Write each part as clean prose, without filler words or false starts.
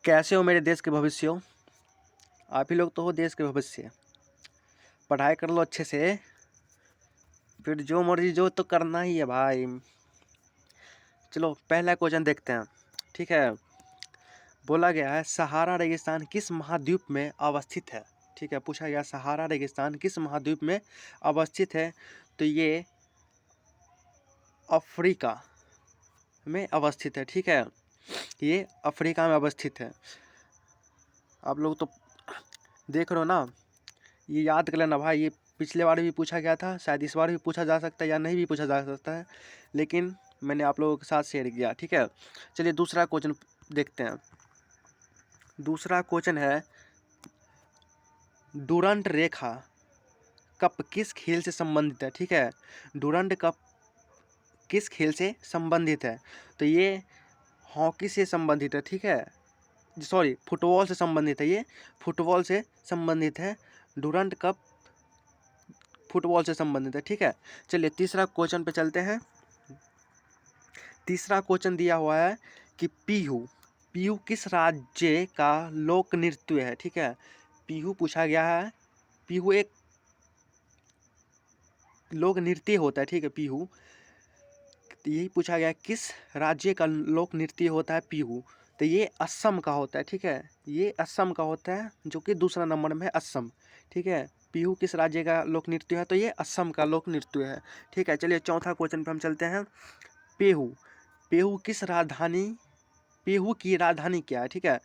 कैसे हो मेरे देश के भविष्य हो? आप ही लोग तो हो देश के भविष्य। पढ़ाई कर लो अच्छे से, फिर जो मर्जी जो तो करना ही है भाई। चलो पहला क्वेश्चन देखते हैं। ठीक है, बोला गया है सहारा रेगिस्तान किस महाद्वीप में अवस्थित है। ठीक है, पूछा गया सहारा रेगिस्तान किस महाद्वीप में अवस्थित है। तो ये अफ्रीका में अवस्थित है। ठीक है, ये अफ्रीका में अवस्थित है। आप लोग तो देख रहे हो ना, ये याद कर लेना भाई। ये पिछले बार भी पूछा गया था, शायद इस बार भी पूछा जा सकता है या नहीं भी पूछा जा सकता है, लेकिन मैंने आप लोगों के साथ शेयर किया। ठीक है, चलिए दूसरा क्वेश्चन देखते हैं। दूसरा क्वेश्चन है डुरंड रेखा कप किस खेल से संबंधित है। ठीक है, डुरंड कप किस खेल से संबंधित है। तो ये हॉकी से संबंधित है। ठीक है, सॉरी फुटबॉल से संबंधित है। ये फुटबॉल से संबंधित है। डुरंड कप फुटबॉल से संबंधित है। ठीक है, चलिए तीसरा क्वेश्चन पे चलते हैं। तीसरा क्वेश्चन दिया हुआ है कि पीहू पीहू किस राज्य का लोक नृत्य है। ठीक है, पीहू पूछा गया है। पीहू एक लोक नृत्य होता है। ठीक है, पीहू यही पूछा गया है किस राज्य का लोक नृत्य होता है पीहू। तो ये असम का होता है। ठीक है, ये असम का होता है, जो कि दूसरा नंबर में है असम। ठीक है, पीहू किस राज्य का लोक नृत्य है, तो ये असम का लोक नृत्य है। ठीक है, चलिए चौथा क्वेश्चन पे हम चलते हैं। पेहू पेहू किस राजधानी पेहू की राजधानी क्या है। ठीक है,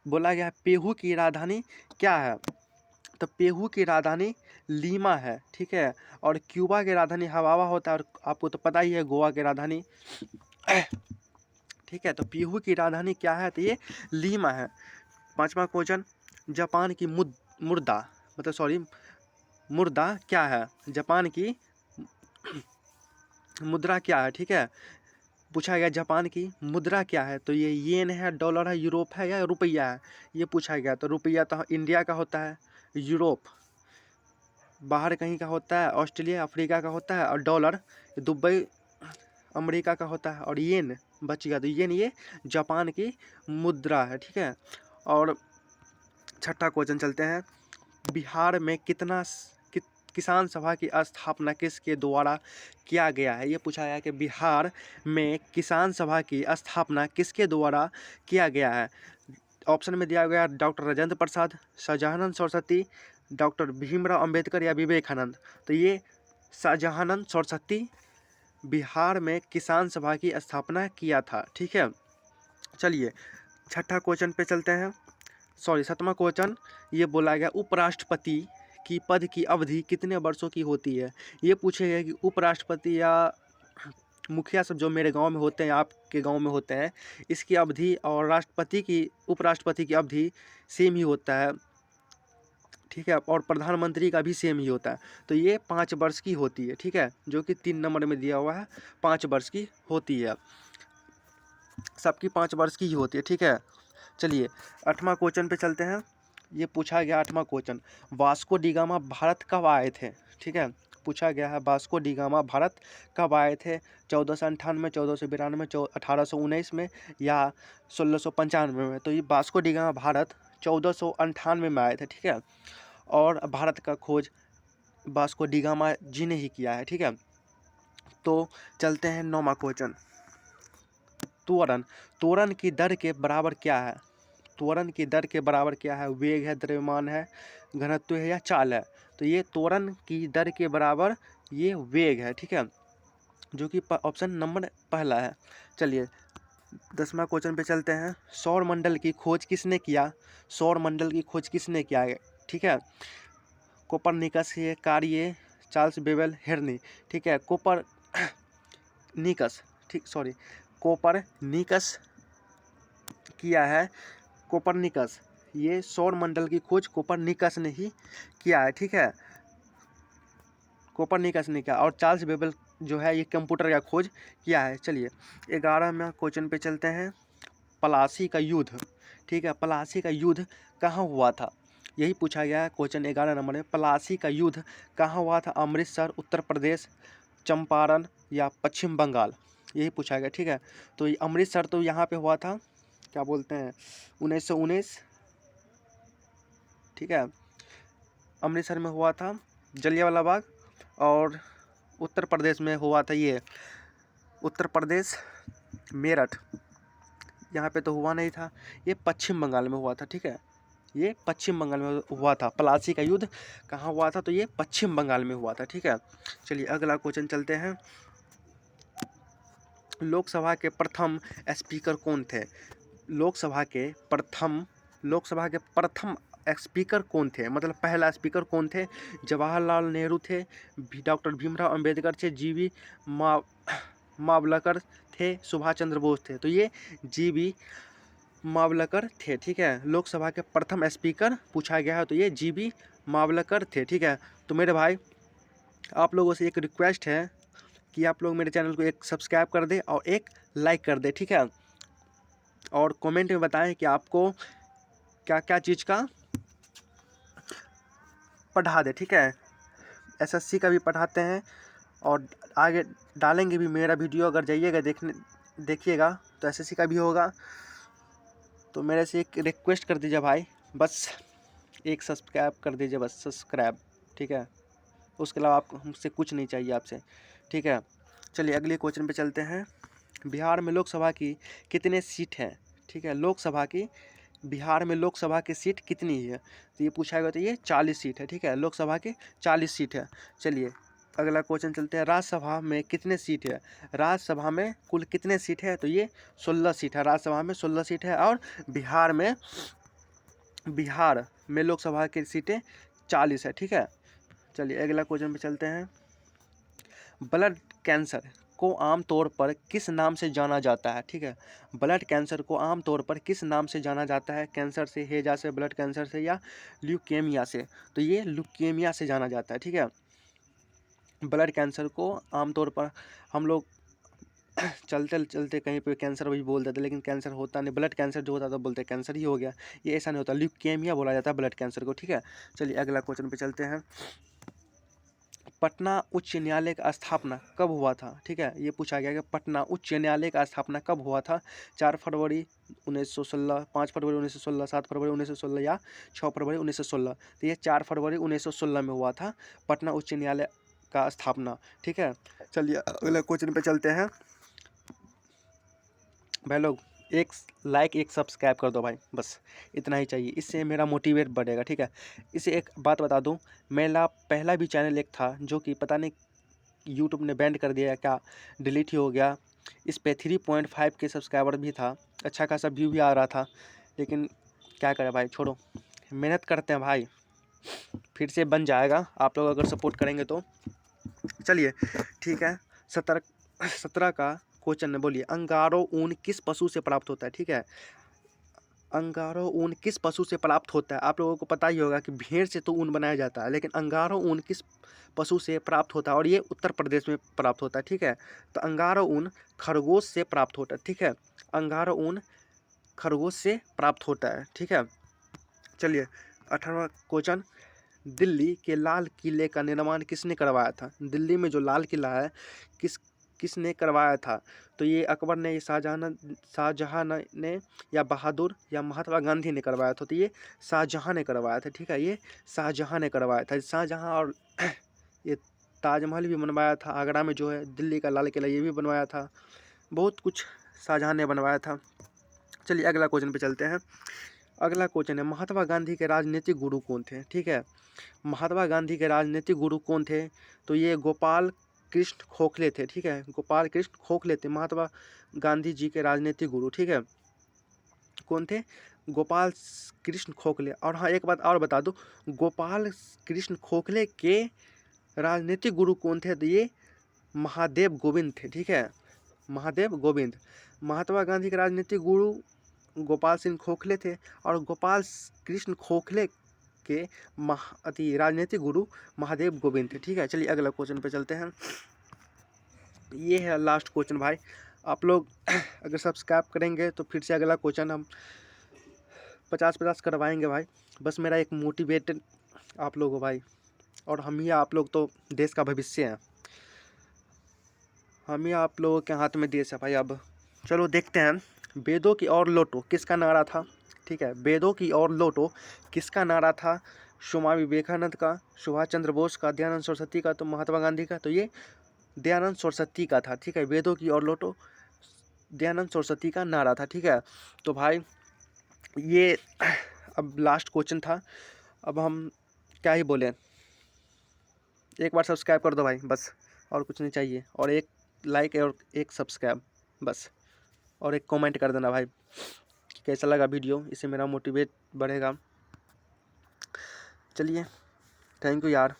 बोला गया है पेहू की राजधानी क्या है। तो पेहू की राजधानी लीमा है। ठीक है, और क्यूबा की राजधानी हवावा होता है, और आपको तो पता ही है गोवा की राजधानी। ठीक है, तो पेहू की राजधानी क्या है, तो ये लीमा है। पांचवा क्वेश्चन जापान की मुद्रा मतलब सॉरी मुद्रा क्या है। जापान की मुद्रा क्या है। ठीक है, पूछा गया जापान की मुद्रा क्या है। तो ये येन है, डॉलर है, यूरोप है या रुपया है, ये पूछा गया। तो रुपया तो इंडिया का होता है, यूरोप बाहर कहीं का होता है, ऑस्ट्रेलिया अफ्रीका का होता है, और डॉलर दुबई अमेरिका का होता है, और येन बच गया। तो येन ये जापान की मुद्रा है। ठीक है, और छठा क्वेश्चन चलते हैं। बिहार में किसान सभा की स्थापना किसके द्वारा किया गया है। ये पूछा गया कि बिहार में किसान सभा की स्थापना किसके द्वारा किया गया है। ऑप्शन में दिया गया डॉक्टर राजेंद्र प्रसाद, शाहजहानंद सरस्वती, डॉक्टर भीमराव अंबेडकर या विवेकानंद। तो ये शाहजहानंद सरस्वती बिहार में किसान सभा की स्थापना किया था। ठीक है, चलिए छठा क्वेश्चन पे चलते हैं। सॉरी सातवां क्वेश्चन ये बोला गया उपराष्ट्रपति की पद की अवधि कितने वर्षों की होती है। ये पूछे गए कि उपराष्ट्रपति या मुखिया सब जो मेरे गांव में होते हैं, आपके गांव में होते हैं, इसकी अवधि और उपराष्ट्रपति की अवधि सेम ही होता है। ठीक है, और प्रधानमंत्री का भी सेम ही होता है। तो ये 5 वर्ष की होती है। ठीक है, जो कि 3 नंबर में दिया हुआ है, 5 वर्ष की होती है। सबकी 5 वर्ष की ही होती है। ठीक है, चलिए 8वां क्वेश्चन पे चलते हैं। ये पूछा गया 8वां question Vasco da Gama Bharat कब आए थे। ठीक है, पूछा गया है वास्को डी गामा भारत कब आए थे। 1498, 1492, 1819 में या 1695 में। तो ये वास्को डी गामा भारत 1498 में आए थे। ठीक है, और भारत का खोज वास्को डी गामा जी ने ही किया है। ठीक है, तो चलते हैं 9वां क्वेश्चन। त्वरण त्वरण की दर के बराबर क्या है। त्वरण की दर के बराबर क्या है। वेग है, द्रव्यमान है, घनत्व है या चाल है। तो ये त्वरण की दर के बराबर ये वेग है। ठीक है, जो कि ऑप्शन नंबर पहला है। चलिए 10वां क्वेश्चन पे चलते हैं। सौर मंडल की खोज किसने किया। सौर मंडल की खोज किसने किया है। ठीक है, कोपरनिकस, ये कार्य, चार्ल्स बेबल, हेरनी। ठीक है, कोपरनिकस ठीक सॉरी कोपरनिकस किया है। कोपरनिकस ये सौर मंडल की खोज कोपरनिकस ने ही किया है। ठीक है, कोपरनिकस ने किया, और चार्ल्स बेबल जो है ये कंप्यूटर का खोज किया है। चलिए 11वें क्वेश्चन पे चलते हैं। प्लासी का युद्ध। ठीक है, प्लासी का युद्ध कहाँ हुआ था, यही पूछा गया है क्वेश्चन 11 नंबर में। प्लासी का युद्ध कहाँ हुआ था। अमृतसर, उत्तर प्रदेश, चंपारण या पश्चिम बंगाल, यही पूछा गया। ठीक है, तो ये अमृतसर तो यहाँ पे हुआ था क्या बोलते हैं 1919, ठीक है। अमृतसर में हुआ था जलियांवाला बाग, और उत्तर प्रदेश में हुआ था ये उत्तर प्रदेश मेरठ, यहाँ पे तो हुआ नहीं था, ये पश्चिम बंगाल में हुआ था, ठीक है। ये पश्चिम बंगाल में हुआ था। प्लासी का युद्ध कहाँ हुआ था, तो ये पश्चिम बंगाल में हुआ था, ठीक है। चलिए अगला क्वेश्चन चलते हैं। लोकसभा के प्रथम स्पीकर कौन थे? लोकसभा के प्रथम स्पीकर कौन थे, मतलब पहला स्पीकर कौन थे? जवाहरलाल नेहरू थे, डॉक्टर भीमराव अंबेडकर थे, जीवी मावलकर थे, सुभाष चंद्र बोस थे। तो ये जीवी मावलकर थे, ठीक है। लोकसभा के प्रथम स्पीकर पूछा गया है, तो ये जीवी मावलकर थे, ठीक है। तो मेरे भाई आप लोगों से एक रिक्वेस्ट है कि आप लोग मेरे चैनल को एक सब्सक्राइब कर दें और एक लाइक कर दें, ठीक है। और कमेंट में बताएं कि आपको क्या क्या चीज़ का पढ़ा दे, ठीक है। एसएससी का भी पढ़ाते हैं और आगे डालेंगे भी मेरा वीडियो, अगर जाइएगा देखिएगा तो एसएससी का भी होगा। तो मेरे से एक रिक्वेस्ट कर दीजिए भाई, बस एक सब्सक्राइब कर दीजिए, बस सब्सक्राइब, ठीक है। उसके अलावा आपको हमसे कुछ नहीं चाहिए आपसे, ठीक है। चलिए अगले क्वेश्चन पे चलते हैं। बिहार में लोकसभा की कितने सीट हैं, ठीक है। बिहार में लोकसभा की सीट कितनी है, तो ये पूछा गया, तो ये 40 सीट है, ठीक है। लोकसभा की 40 सीट है। चलिए अगला क्वेश्चन चलते हैं। राज्यसभा में कितने सीट है? राज्यसभा में कुल कितने सीट है, तो ये 16 सीट है। राज्यसभा में 16 सीट है। और बिहार में लोकसभा की सीटें 40 है, ठीक है। चलिए अगला क्वेश्चन पे चलते हैं। ब्लड कैंसर को आमतौर पर किस नाम से जाना जाता है, ठीक है। ब्लड कैंसर को आमतौर पर किस नाम से जाना जाता है? कैंसर से, हैजा से, ब्लड कैंसर से, या ल्यूकेमिया से? तो ये ल्यूकेमिया से जाना जाता है, ठीक है। ब्लड कैंसर को आमतौर पर हम लोग चलते चलते कहीं पे कैंसर भी बोल देते, लेकिन कैंसर होता नहीं। ब्लड कैंसर जो होता है तो बोलते कैंसर ही हो गया, ये ऐसा नहीं होता। ल्यूकेमिया बोला जाता है ब्लड कैंसर को, ठीक है। चलिए अगला क्वेश्चन पे चलते हैं। पटना उच्च न्यायालय का स्थापना कब हुआ था, ठीक है। ये पूछा गया कि पटना उच्च न्यायालय का स्थापना कब हुआ था? 4 फरवरी 1916, 5 फरवरी 1916, 7 फरवरी 1916 या 6 फरवरी 1916? तो ये 4 फरवरी 1916 में हुआ था पटना उच्च न्यायालय का स्थापना, ठीक है। चलिए अगले क्वेश्चन पे चलते हैं। भाई लोग एक लाइक एक सब्सक्राइब कर दो भाई, बस इतना ही चाहिए, इससे मेरा मोटिवेट बढ़ेगा, ठीक है। इसे एक बात बता दूं, मेरा पहला भी चैनल एक था जो कि पता नहीं यूट्यूब ने बैंड कर दिया, क्या डिलीट ही हो गया। इस पे 3.5 के सब्सक्राइबर भी था, अच्छा खासा व्यू भी आ रहा था, लेकिन क्या करें भाई, छोड़ो, मेहनत करते हैं भाई, फिर से बन जाएगा आप लोग अगर सपोर्ट करेंगे तो। चलिए ठीक है। 17 का क्वेश्चन बोलिए। अंगारो ऊन किस पशु से प्राप्त होता है, ठीक है। अंगारो ऊन किस पशु से प्राप्त होता है? आप लोगों को पता ही होगा कि भेड़ से तो ऊन बनाया जाता है, लेकिन अंगारो ऊन किस पशु से प्राप्त होता है? और ये उत्तर प्रदेश में प्राप्त होता है, ठीक है। तो अंगारो ऊन खरगोश से प्राप्त होता है, ठीक है। अंगारो ऊन खरगोश से प्राप्त होता है, ठीक है। चलिए 18वां क्वेश्चन। दिल्ली के लाल किले का निर्माण किसने करवाया था? दिल्ली में जो लाल किला है किसने करवाया था? तो ये अकबर ने, शाहजहां ने, या बहादुर, या महात्मा गांधी ने करवाया था? तो ये शाहजहां ने करवाया था, ठीक है। ये शाहजहां ने करवाया था। शाहजहां और ये ताजमहल भी बनवाया था आगरा में, जो है दिल्ली का लाल किला, ये भी बनवाया था। बहुत कुछ शाहजहां ने बनवाया था। चलिए अगला क्वेश्चन पे चलते हैं। अगला क्वेश्चन है, महात्मा गांधी के राजनीतिक गुरु कौन थे, ठीक है। महात्मा गांधी के राजनीतिक गुरु कौन थे? तो ये गोपाल कृष्ण खोखले थे, ठीक है। गोपाल कृष्ण खोखले थे महात्मा गांधी जी के राजनीतिक गुरु, ठीक है। कौन थे? गोपाल कृष्ण खोखले। और हाँ एक बात और बता दूं, गोपाल कृष्ण खोखले के राजनीतिक गुरु कौन थे? तो ये महादेव गोविंद थे, ठीक है। महादेव गोविंद। महात्मा गांधी के राजनीतिक गुरु गोपाल सिंह खोखले थे, और गोपाल कृष्ण खोखले के राजनीतिक गुरु महादेव गोविंद थे, ठीक है। चलिए अगला क्वेश्चन पे चलते हैं। ये है लास्ट क्वेश्चन भाई, आप लोग अगर सब्सक्राइब करेंगे तो फिर से अगला क्वेश्चन हम 50-50 करवाएंगे भाई। बस मेरा एक मोटिवेटेड आप लोग हो भाई, और हम ही आप लोग तो देश का भविष्य हैं, हम ही आप लोगों के हाथ में देश है भाई। अब चलो देखते हैं वेदों की ओर लौटो किसका नारा था? ठीक है, वेदों की ओर लौटो किसका नारा था? स्वामी विवेकानंद का, सुभाष चंद्र बोस का, दयानंद सरस्वती का, तो महात्मा गांधी का? तो ये दयानंद सरस्वती का था। ठीक है, वेदों की ओर लौटो दयानंद सरस्वती का नारा था। ठीक है, तो भाई ये अब लास्ट क्वेश्चन था, अब हम क्या ही बोलें। एक बार सब्सक्राइब कर दो भाई, बस, और कुछ नहीं चाहिए, और एक लाइक और एक सब्सक्राइब बस, और एक कमेंट कर देना भाई कि कैसा लगा वीडियो, इससे मेरा मोटिवेट बढ़ेगा। चलिए, थैंक यू यार।